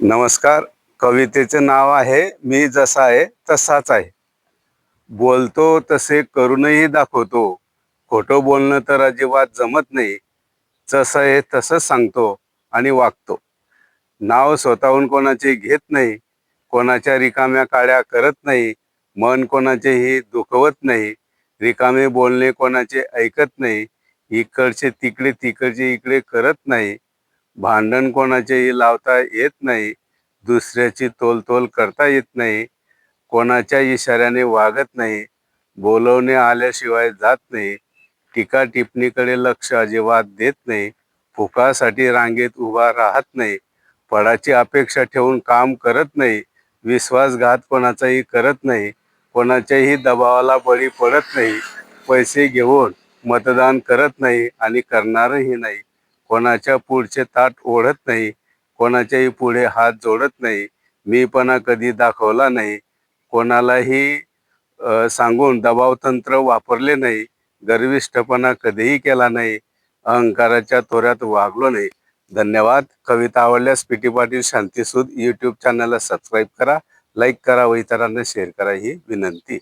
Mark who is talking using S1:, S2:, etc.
S1: नमस्कार. कवितेचे नाव आहे मी जसा आहे तसाच आहे. बोलतो तसे करूनही दाखवतो. खोटं बोलणं तर अजिबात जमत नाही. जसं आहे तसंच सांगतो आणि वागतो. नाव स्वतःहून कोणाचे घेत नाही. कोणाच्या रिकाम्या काड्या करत नाही. मन कोणाचेही दुखवत नाही. रिकामे बोलणे कोणाचे ऐकत नाही. इकडचे तिकडे तिकडचे इकडे करत नाही. भांडण कोणाचेही लावता येत नाही. दुसऱ्याची तोलतोल करता येत नाही. कोणाच्या इशाऱ्याने वागत नाही. बोलवणे आल्याशिवाय जात नाही. टीका टिप्पणीकडे लक्ष अजिबात देत नाही. फुकासाठी रांगेत उभा राहत नाही. फळाची अपेक्षा ठेवून काम करत नाही. विश्वासघात कोणाचाही करत नाही. कोणाच्याही दबावाला बळी पडत नाही. पैसे घेऊन मतदान करत नाही आणि करणारही नाही. कोणाच्या पुढचे ताट ओढत नाही. कोणाच्याही पुढे हात जोडत नाही. मीपणा कधी दाखवला नाही. कोणालाही सांगून दबावतंत्र वापरले नाही. गर्विष्ठपणा कधीही केला नाही. अहंकाराच्या तोऱ्यात वागलो नाही. धन्यवाद. कविता आवडल्यास पी टी पाटील शांतीसूद यूट्यूब चॅनलला सबस्क्राईब करा, लाईक करा व इतरांना शेअर करा ही विनंती.